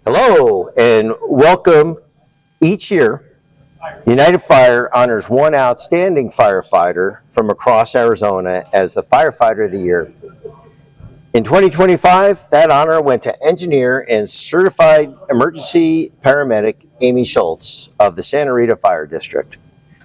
Hello and welcome. Each year, United Fire honors one outstanding firefighter from across Arizona as the Firefighter of the Year. In 2025, that honor went to engineer and certified emergency paramedic Amy Shultz of the Santa Rita Fire District.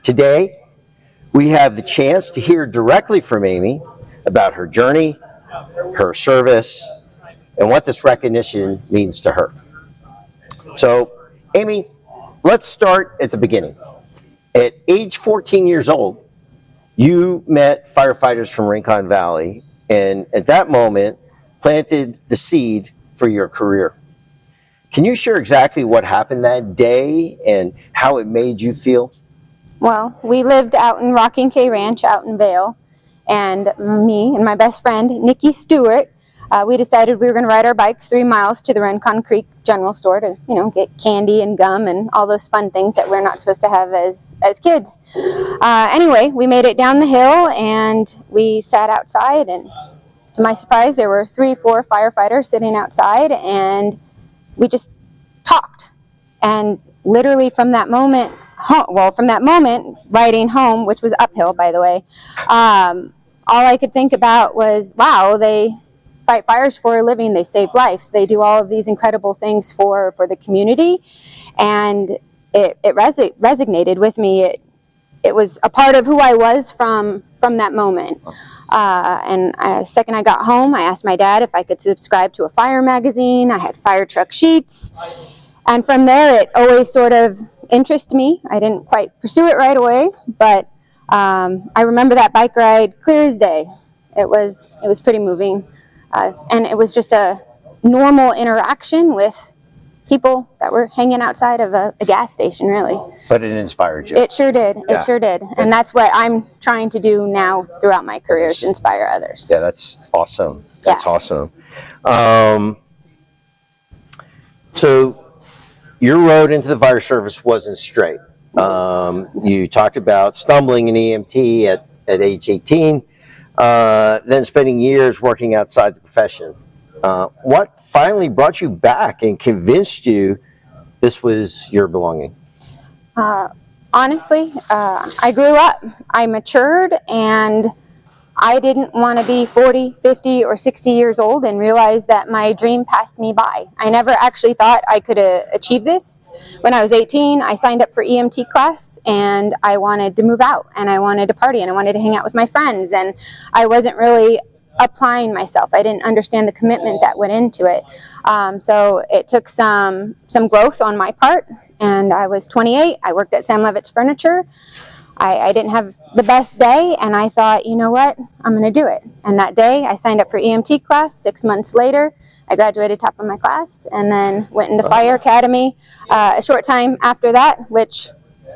Today, we have the chance to hear directly from Amy about her journey, her service, and what this recognition means to her. So, Amy, let's start at the beginning. At age 14 years old, you met firefighters from Rincon Valley, and at that moment, planted the seed for your career. Can you share exactly what happened that day and how it made you feel? Well, we lived out in Rocking K Ranch out in Vail, and me and my best friend, Nikki Stewart, we decided we were going to ride our bikes 3 miles to the Rincon Creek General Store to, get candy and gum and all those fun things that we're not supposed to have as kids. Anyway, we made it down the hill and we sat outside, and to my surprise, there were 3-4 firefighters sitting outside, and we just talked. And literally from that moment, riding home, which was uphill, by the way, all I could think about was, wow, they fight fires for a living, they save lives, they do all of these incredible things for the community, and it resonated with me. It was a part of who I was from that moment. And second I got home, I asked my dad if I could subscribe to a fire magazine. I had fire truck sheets, and from there it always sort of interested me. I didn't quite pursue it right away, but I remember that bike ride clear as day. It was pretty moving. And it was just a normal interaction with people that were hanging outside of a gas station, really. But it inspired you. It sure did. Yeah. It sure did. And that's what I'm trying to do now throughout my career, is inspire others. Yeah, that's awesome. That's awesome. So your road into the fire service wasn't straight. You talked about stumbling in EMT at age 18. Then spending years working outside the profession. What finally brought you back and convinced you this was your belonging? Honestly, I grew up. I matured, and I didn't want to be 40, 50, or 60 years old and realize that my dream passed me by. I never actually thought I could achieve this. When I was 18, I signed up for EMT class, and I wanted to move out, and I wanted to party, and I wanted to hang out with my friends, and I wasn't really applying myself. I didn't understand the commitment that went into it. So it took some growth on my part, and I was 28. I worked at Sam Levitt's Furniture. I didn't have the best day, and I thought, you know what, I'm going to do it. And that day, I signed up for EMT class. 6 months later, I graduated top of my class, and then went into Fire Academy a short time after that, which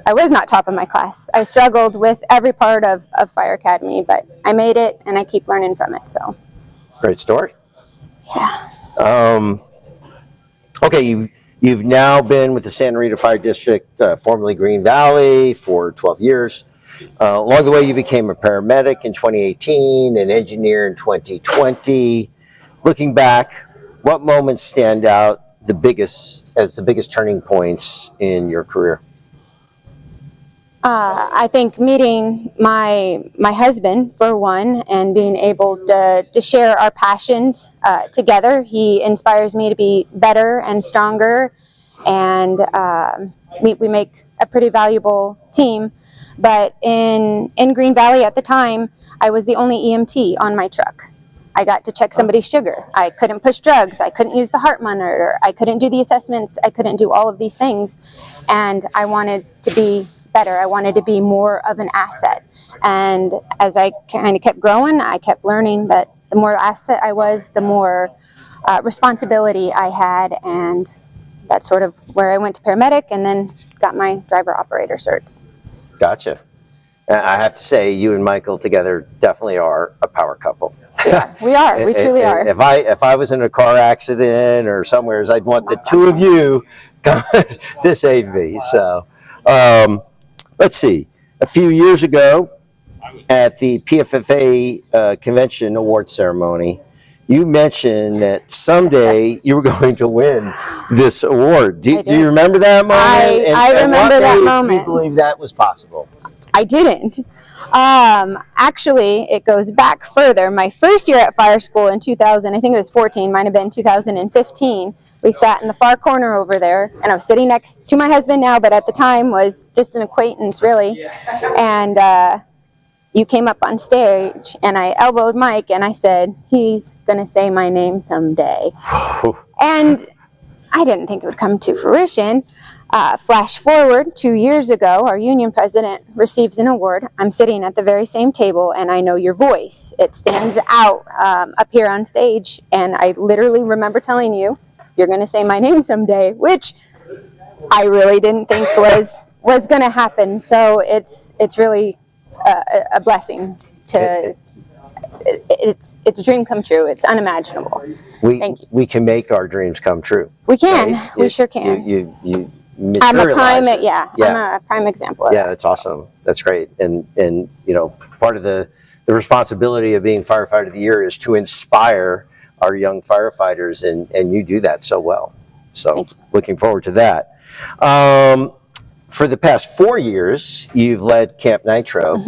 I was not top of my class. I struggled with every part of Fire Academy, but I made it, and I keep learning from it. So, great story. Yeah. Okay, You've now been with the Santa Rita Fire District, formerly Green Valley, for 12 years. Along the way, you became a paramedic in 2018, an engineer in 2020. Looking back, what moments stand out the biggest turning points in your career? I think meeting my husband, for one, and being able to share our passions together. He inspires me to be better and stronger, and we make a pretty valuable team. But in Green Valley at the time, I was the only EMT on my truck. I got to check somebody's sugar. I couldn't push drugs. I couldn't use the heart monitor. I couldn't do the assessments. I couldn't do all of these things. And I wanted to be better. I wanted to be more of an asset. And as I kind of kept growing, I kept learning that the more asset I was, the more responsibility I had. And that's sort of where I went to paramedic and then got my driver operator certs. Gotcha. I have to say, you and Michael together definitely are a power couple. Yeah, we are. We truly are. If I was in a car accident or somewhere, I'd want the two of you to save me. So, let's see. A few years ago, at the PFFA convention award ceremony, you mentioned that someday you were going to win this award. Do you remember that moment? I remember that moment. Do you believe that was possible? I didn't. Actually, it goes back further. My first year at fire school in 2000, I think it was 14, might have been 2015, we sat in the far corner over there, and I was sitting next to my husband now, but at the time was just an acquaintance, really. And you came up on stage, and I elbowed Mike, and I said, he's going to say my name someday. And I didn't think it would come to fruition. Flash forward 2 years ago, our union president receives an award. I'm sitting at the very same table, and I know your voice. It stands out up here on stage, and I literally remember telling you, you're going to say my name someday, which I really didn't think was going to happen. So it's really a blessing to. It's a dream come true. It's unimaginable. Thank you. We can make our dreams come true. We can. Right? We sure can. You I'm a prime. materialize it. I'm a prime example of Yeah, that. that's awesome. That's great. And you know, part of the responsibility of being firefighter of the year is to inspire our young firefighters, and you do that so well. So looking forward to that. For the past 4 years, you've led Camp Nitro,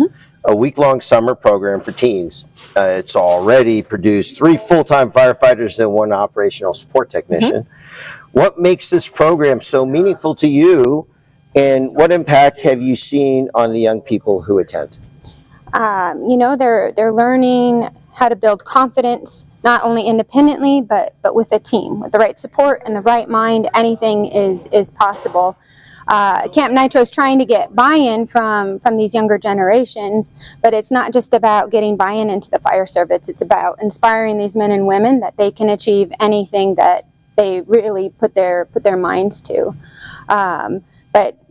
a week-long summer program for teens. It's already produced 3 full-time firefighters and 1 operational support technician. What makes this program so meaningful to you, and what impact have you seen on the young people who attend? You know, they're learning how to build confidence, not only independently, but with a team. With the right support and the right mind, anything is possible. Camp Nitro is trying to get buy-in from these younger generations, but it's not just about getting buy-in into the fire service. It's about inspiring these men and women that they can achieve anything that they really put their minds to.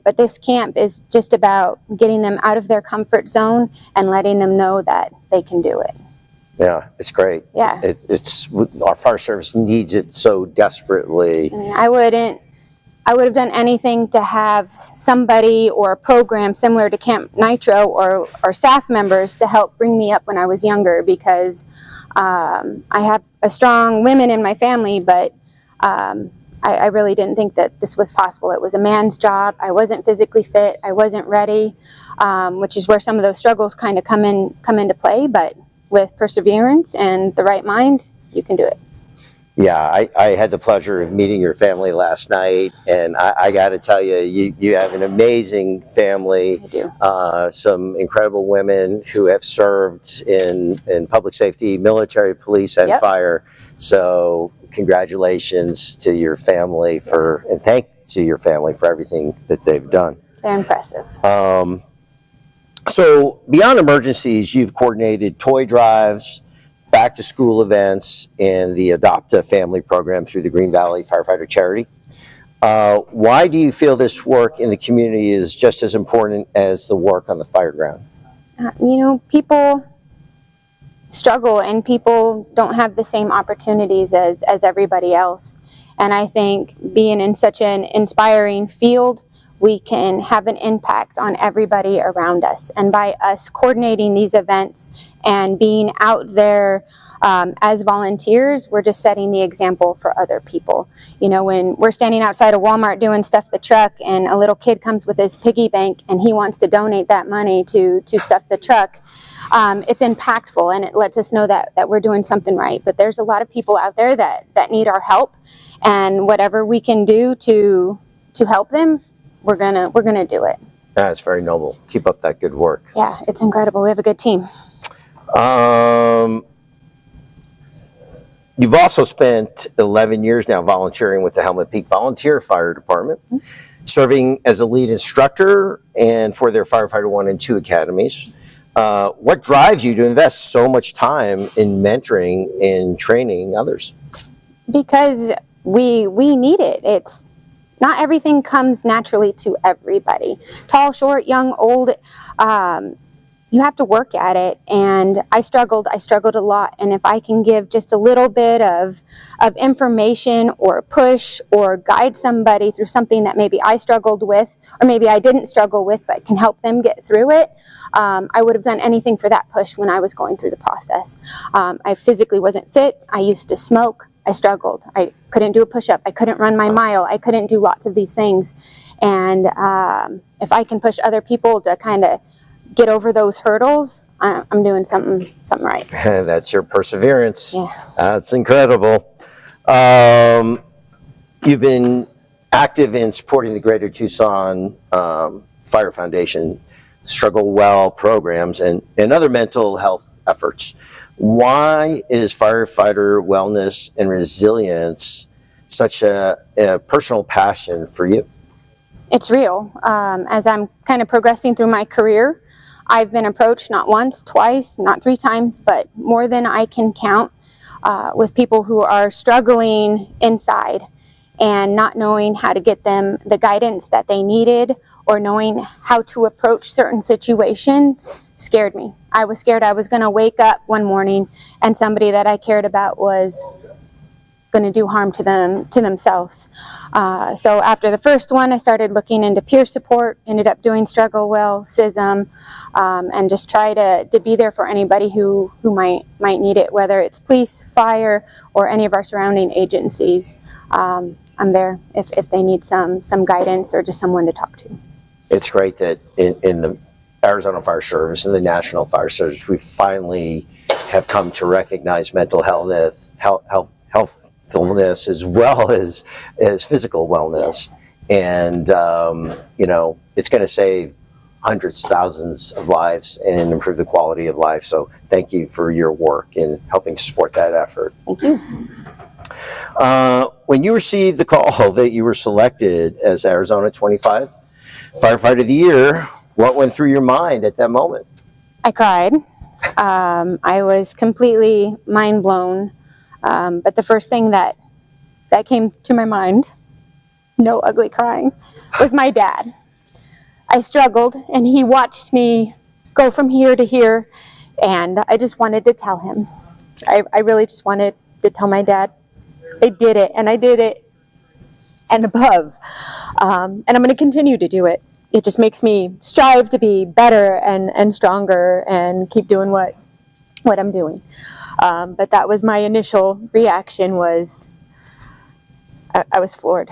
But this camp is just about getting them out of their comfort zone and letting them know that they can do it. Yeah, it's great. Yeah. It's our fire service needs it so desperately. I mean, I would have done anything to have somebody or a program similar to Camp Nitro or staff members to help bring me up when I was younger, because I have a strong women in my family, but I really didn't think that this was possible. It was a man's job. I wasn't physically fit. I wasn't ready, which is where some of those struggles kind of come into play. But with perseverance and the right mind, you can do it. Yeah, I had the pleasure of meeting your family last night, and I got to tell you, you have an amazing family. I do. Some incredible women who have served in public safety, military, police, and fire. So congratulations to your family and thank to your family for everything that they've done. They're impressive. So beyond emergencies, you've coordinated toy drives, back to school events, and the Adopt a Family program through the Green Valley Firefighter Charity. Why do you feel this work in the community is just as important as the work on the fire ground? You know, people struggle and people don't have the same opportunities as everybody else. And I think being in such an inspiring field, we can have an impact on everybody around us. And by us coordinating these events and being out there as volunteers, we're just setting the example for other people. You know, when we're standing outside of Walmart doing Stuff the Truck and a little kid comes with his piggy bank and he wants to donate that money to Stuff the Truck, it's impactful and it lets us know that we're doing something right. But there's a lot of people out there that need our help, and whatever we can do to help them, we're gonna do it. That's very noble. Keep up that good work. Yeah, it's incredible. We have a good team. You've also spent 11 years now volunteering with the Helmet Peak Volunteer Fire Department, serving as a lead instructor and for their Firefighter 1 and 2 academies. What drives you to invest so much time in mentoring and training others? Because we need it. It's not everything comes naturally to everybody. Tall, short, young, old. you have to work at it. And I struggled a lot. And if I can give just a little bit of information or push or guide somebody through something that maybe I struggled with, or maybe I didn't struggle with, but can help them get through it, I would have done anything for that push when I was going through the process. I physically wasn't fit. I used to smoke. I struggled. I couldn't do a push-up. I couldn't run my mile. I couldn't do lots of these things. And if I can push other people to kind of get over those hurdles, I'm doing something right. That's your perseverance. Yeah. That's incredible. You've been active in supporting the Greater Tucson Fire Foundation Struggle Well programs and other mental health efforts. Why is firefighter wellness and resilience such a personal passion for you? It's real. As I'm kind of progressing through my career, I've been approached not once, twice, not 3 times, but more than I can count, with people who are struggling inside and not knowing how to get them the guidance that they needed, or knowing how to approach certain situations. Scared me. I was scared I was going to wake up one morning and somebody that I cared about was going to do harm to themselves. So after the first one, I started looking into peer support, ended up doing Struggle Well, CISM, and just try to be there for anybody who might need it, whether it's police, fire, or any of our surrounding agencies. I'm there if they need some guidance or just someone to talk to. It's great that in the Arizona Fire Service and the National Fire Service, we finally have come to recognize mental healthfulness as well as physical wellness. And, it's going to save hundreds, thousands of lives and improve the quality of life. So thank you for your work in helping support that effort. Thank you. When you received the call that you were selected as Arizona 25 Firefighter of the Year, what went through your mind at that moment? I cried. I was completely mind blown. But the first thing that came to my mind, no ugly crying, was my dad. I struggled, and he watched me go from here to here, and I just wanted to tell him. I really just wanted to tell my dad, I did it, and I did it and above. And I'm going to continue to do it. It just makes me strive to be better and stronger and keep doing what I'm doing. But that was my initial reaction. Was I was floored,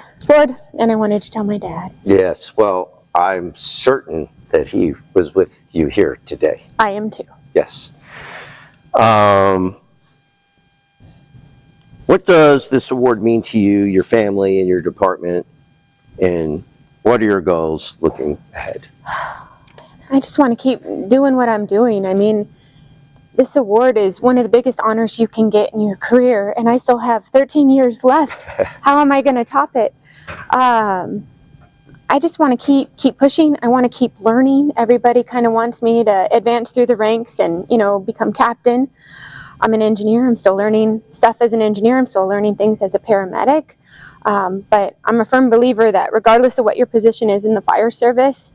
and I wanted to tell my dad. Yes, well, I'm certain that he was with you here today. I am too. Yes. What does this award mean to you, your family, and your department? And what are your goals looking ahead? I just want to keep doing what I'm doing. I mean, this award is one of the biggest honors you can get in your career, and I still have 13 years left. How am I going to top it? I just want to keep pushing. I want to keep learning. Everybody kind of wants me to advance through the ranks and, become captain. I'm an engineer. I'm still learning stuff as an engineer. I'm still learning things as a paramedic. But I'm a firm believer that regardless of what your position is in the fire service,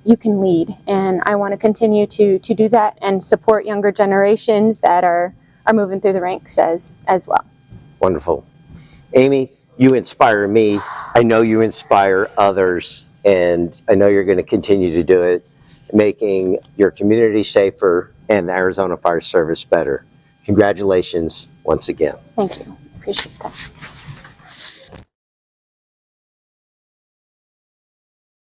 you can lead. And I want to continue to do that and support younger generations that are moving through the ranks as well. Wonderful. Amy, you inspire me. I know you inspire others, and I know you're going to continue to do it, making your community safer and the Arizona Fire Service better. Congratulations once again. Thank you. Appreciate that.